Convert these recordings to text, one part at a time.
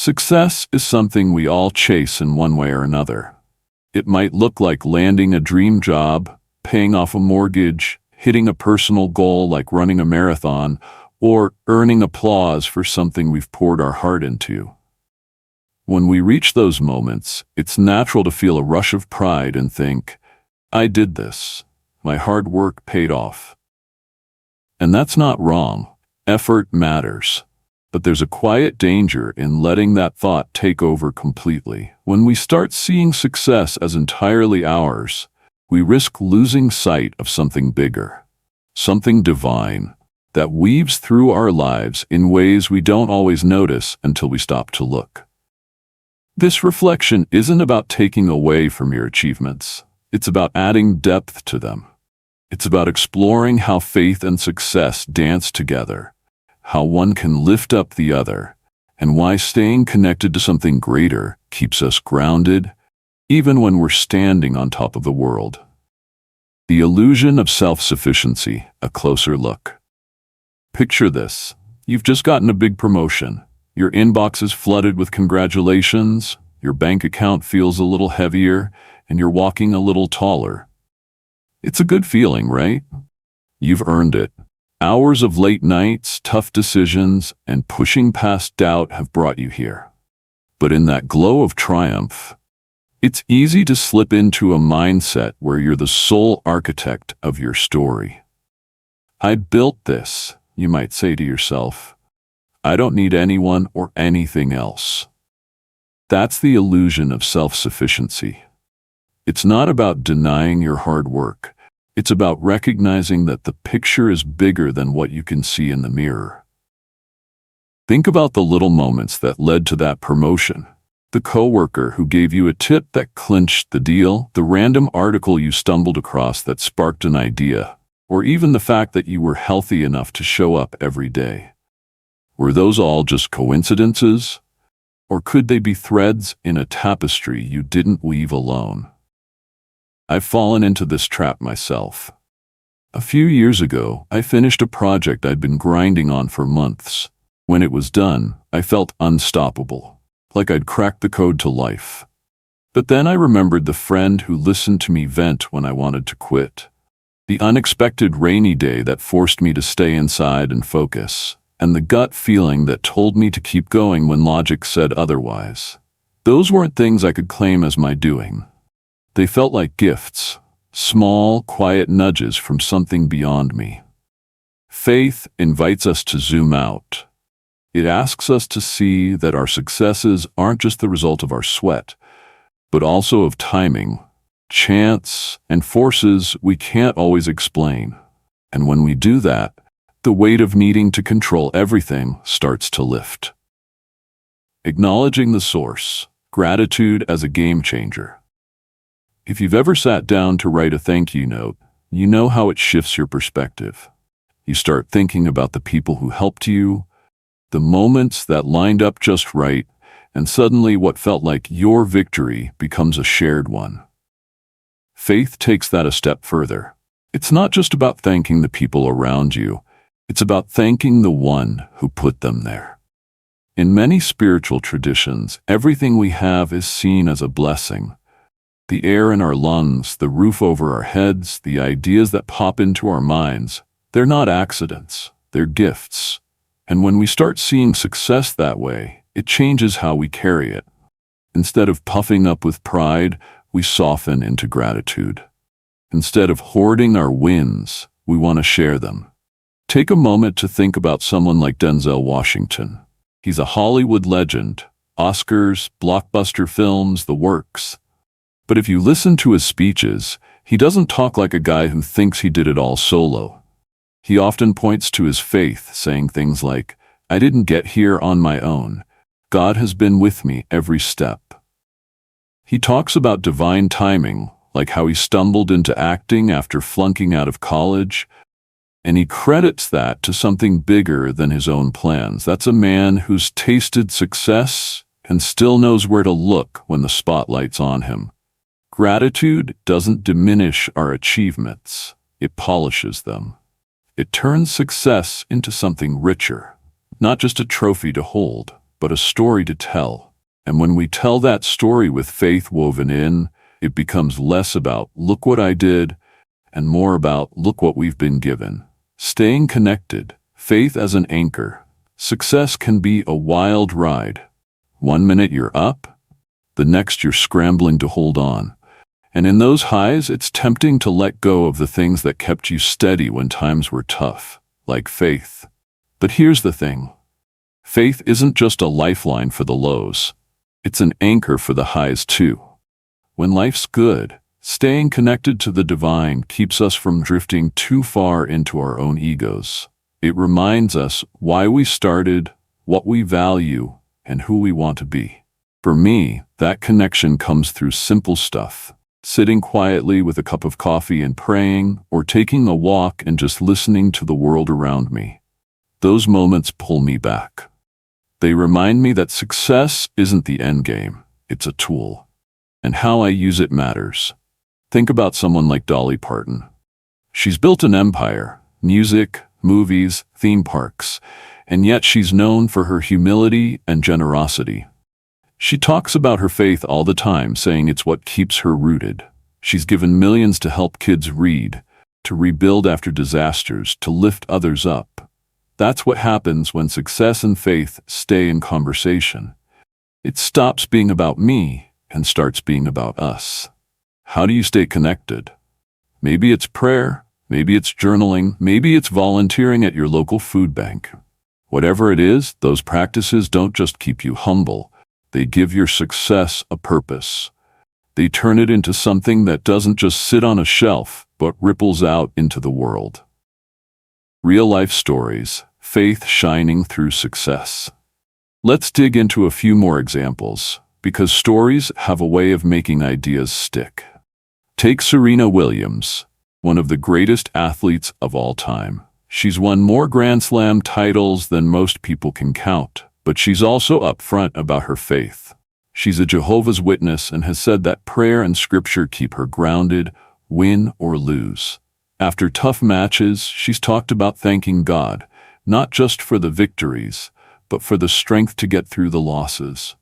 Success is something we all chase in one way or another. It might look like landing a dream job, paying off a mortgage, hitting a personal goal like running a marathon, or earning applause for something we've poured our heart into. When we reach those moments, it's natural to feel a rush of pride and think, I did this. My hard work paid off. And that's not wrong. Effort matters. But there's a quiet danger in letting that thought take over completely. When we start seeing success as entirely ours, we risk losing sight of something bigger, something divine, that weaves through our lives in ways we don't always notice until we stop to look. This reflection isn't about taking away from your achievements. It's about adding depth to them. It's about exploring how faith and success dance together, how one can lift up the other, and why staying connected to something greater keeps us grounded, even when we're standing on top of the world. The illusion of self-sufficiency, a closer look. Picture this. You've just gotten a big promotion. Your inbox is flooded with congratulations, your bank account feels a little heavier, and you're walking a little taller. It's a good feeling, right? You've earned it. Hours of late nights, tough decisions, and pushing past doubt have brought you here. But in that glow of triumph, it's easy to slip into a mindset where you're the sole architect of your story. I built this, you might say to yourself. I don't need anyone or anything else. That's the illusion of self-sufficiency. It's not about denying your hard work. It's about recognizing that the picture is bigger than what you can see in the mirror. Think about the little moments that led to that promotion. The coworker who gave you a tip that clinched the deal, the random article you stumbled across that sparked an idea, or even the fact that you were healthy enough to show up every day. Were those all just coincidences? Or could they be threads in a tapestry you didn't weave alone? I've fallen into this trap myself. A few years ago, I finished a project I'd been grinding on for months. When it was done, I felt unstoppable, like I'd cracked the code to life. But then I remembered the friend who listened to me vent when I wanted to quit. The unexpected rainy day that forced me to stay inside and focus, and the gut feeling that told me to keep going when logic said otherwise. Those weren't things I could claim as my doing. They felt like gifts, small, quiet nudges from something beyond me. Faith invites us to zoom out. It asks us to see that our successes aren't just the result of our sweat, but also of timing, chance, and forces we can't always explain. And when we do that, the weight of needing to control everything starts to lift. Acknowledging the source, gratitude as a game changer. If you've ever sat down to write a thank you note, you know how it shifts your perspective. You start thinking about the people who helped you, the moments that lined up just right, and suddenly what felt like your victory becomes a shared one. Faith takes that a step further. It's not just about thanking the people around you, it's about thanking the one who put them there. In many spiritual traditions, everything we have is seen as a blessing. The air in our lungs, the roof over our heads, the ideas that pop into our minds, they're not accidents, they're gifts. And when we start seeing success that way, it changes how we carry it. Instead of puffing up with pride, we soften into gratitude. Instead of hoarding our wins, we want to share them. Take a moment to think about someone like Denzel Washington. He's a Hollywood legend, Oscars, blockbuster films, the works. But if you listen to his speeches, he doesn't talk like a guy who thinks he did it all solo. He often points to his faith, saying things like, I didn't get here on my own. God has been with me every step. He talks about divine timing, like how he stumbled into acting after flunking out of college, and he credits that to something bigger than his own plans. That's a man who's tasted success and still knows where to look when the spotlight's on him. Gratitude doesn't diminish our achievements, it polishes them. It turns success into something richer, not just a trophy to hold, but a story to tell. And when we tell that story with faith woven in, it becomes less about, look what I did, and more about, look what we've been given. Staying connected, faith as an anchor. Success can be a wild ride. One minute you're up, the next you're scrambling to hold on. And in those highs, it's tempting to let go of the things that kept you steady when times were tough, like faith. But here's the thing. Faith isn't just a lifeline for the lows. It's an anchor for the highs too. When life's good, staying connected to the divine keeps us from drifting too far into our own egos. It reminds us why we started, what we value, and who we want to be. For me, that connection comes through simple stuff. Sitting quietly with a cup of coffee and praying, or taking a walk and just listening to the world around me. Those moments pull me back. They remind me that success isn't the end game, it's a tool. And how I use it matters. Think about someone like Dolly Parton. She's built an empire, music, movies, theme parks, and yet she's known for her humility and generosity. She talks about her faith all the time, saying it's what keeps her rooted. She's given millions to help kids read, to rebuild after disasters, to lift others up. That's what happens when success and faith stay in conversation. It stops being about me and starts being about us. How do you stay connected? Maybe it's prayer, maybe it's journaling, maybe it's volunteering at your local food bank. Whatever it is, those practices don't just keep you humble. They give your success a purpose. They turn it into something that doesn't just sit on a shelf, but ripples out into the world. Real-life stories, faith shining through success. Let's dig into a few more examples, because stories have a way of making ideas stick. Take Serena Williams, one of the greatest athletes of all time. She's won more Grand Slam titles than most people can count, but she's also upfront about her faith. She's a Jehovah's Witness and has said that prayer and scripture keep her grounded, win or lose. After tough matches, she's talked about thanking God, not just for the victories, but for the strength to get through the losses.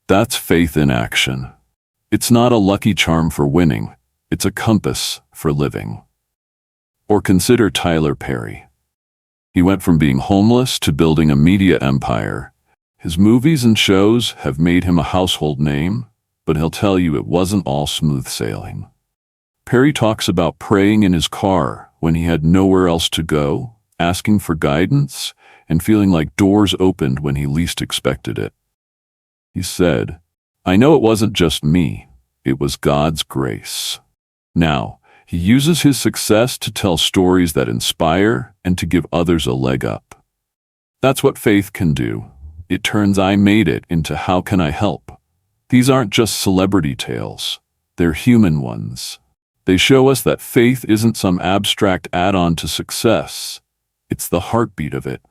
That's faith in action. It's not a lucky charm for winning, it's a compass for living. Or consider Tyler Perry. He went from being homeless to building a media empire. His movies and shows have made him a household name, but he'll tell you it wasn't all smooth sailing. Perry talks about praying in his car when he had nowhere else to go, asking for guidance, and feeling like doors opened when he least expected it. He said, "I know it wasn't just me, it was God's grace." Now, he uses his success to tell stories that inspire and to give others a leg up. That's what faith can do. It turns "I made it" into "how can I help?" These aren't just celebrity tales. They're human ones. They show us that faith isn't some abstract add-on to success. It's the heartbeat of it.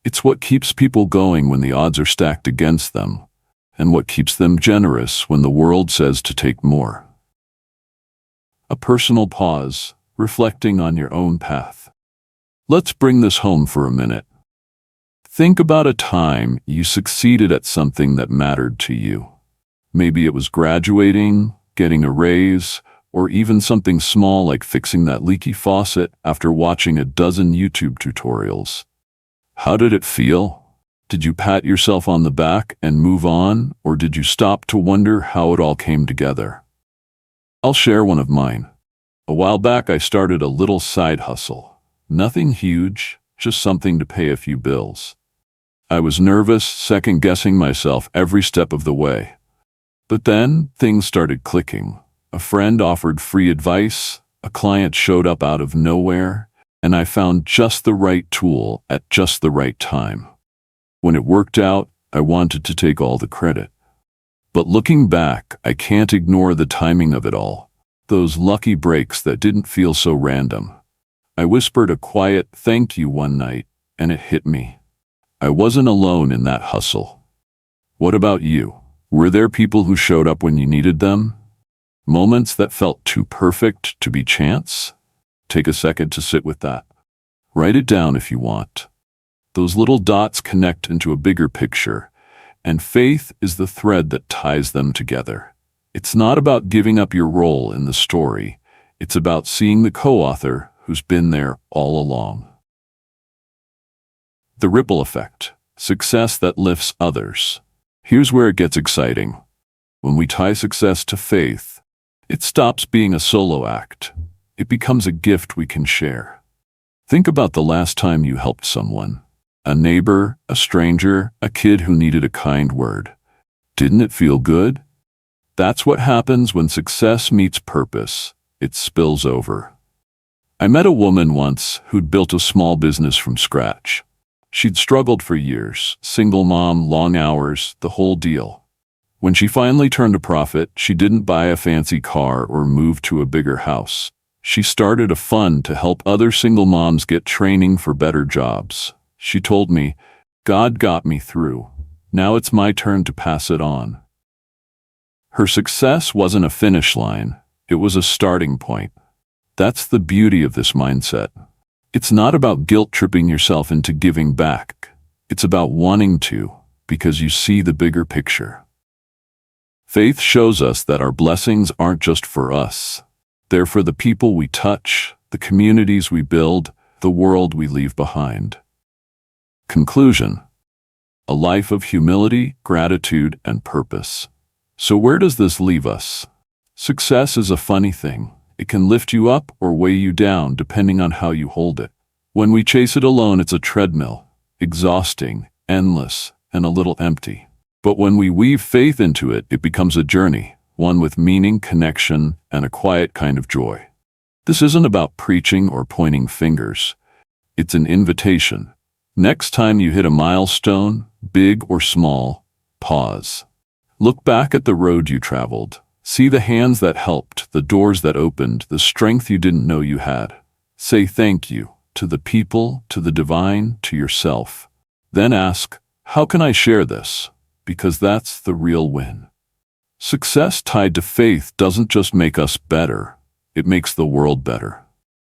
It's what keeps people going when the odds are stacked against them, and what keeps them generous when the world says to take more. A personal pause, reflecting on your own path. Let's bring this home for a minute. Think about a time you succeeded at something that mattered to you. Maybe it was graduating, getting a raise, or even something small like fixing that leaky faucet after watching a dozen YouTube tutorials. How did it feel? Did you pat yourself on the back and move on, or did you stop to wonder how it all came together? I'll share one of mine. A while back I started a little side hustle. Nothing huge, just something to pay a few bills. I was nervous, second-guessing myself every step of the way. But then, things started clicking. A friend offered free advice, a client showed up out of nowhere, and I found just the right tool at just the right time. When it worked out, I wanted to take all the credit. But looking back, I can't ignore the timing of it all. Those lucky breaks that didn't feel so random. I whispered a quiet thank you one night, and it hit me. I wasn't alone in that hustle. What about you? Were there people who showed up when you needed them? Moments that felt too perfect to be chance? Take a second to sit with that. Write it down if you want. Those little dots connect into a bigger picture, and faith is the thread that ties them together. It's not about giving up your role in the story. It's about seeing the co-author who's been there all along. The ripple effect. Success that lifts others. Here's where it gets exciting. When we tie success to faith, it stops being a solo act. It becomes a gift we can share. Think about the last time you helped someone. A neighbor, a stranger, a kid who needed a kind word. Didn't it feel good? That's what happens when success meets purpose. It spills over. I met a woman once who'd built a small business from scratch. She'd struggled for years, single mom, long hours, the whole deal. When she finally turned a profit, she didn't buy a fancy car or move to a bigger house. She started a fund to help other single moms get training for better jobs. She told me, "God got me through. Now it's my turn to pass it on." Her success wasn't a finish line. It was a starting point. That's the beauty of this mindset. It's not about guilt-tripping yourself into giving back. It's about wanting to, because you see the bigger picture. Faith shows us that our blessings aren't just for us. They're for the people we touch, the communities we build, the world we leave behind. Conclusion. A life of humility, gratitude, and purpose. So where does this leave us? Success is a funny thing. It can lift you up or weigh you down depending on how you hold it. When we chase it alone, it's a treadmill, exhausting, endless, and a little empty. But when we weave faith into it, it becomes a journey, one with meaning, connection, and a quiet kind of joy. This isn't about preaching or pointing fingers. It's an invitation. Next time you hit a milestone, big or small, pause. Look back at the road you traveled. See the hands that helped, the doors that opened, the strength you didn't know you had. Say thank you to the people, to the divine, to yourself. Then ask, how can I share this? Because that's the real win. Success tied to faith doesn't just make us better, it makes the world better.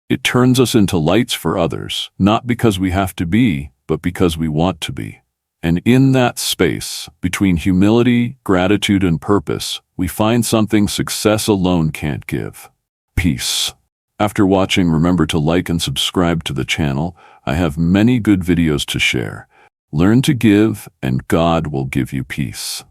It turns us into lights for others, not because we have to be, but because we want to be. And in that space, between humility, gratitude, and purpose, we find something success alone can't give. Peace. After watching, remember to like and subscribe to the channel. I have many good videos to share. Learn to give, and God will give you peace.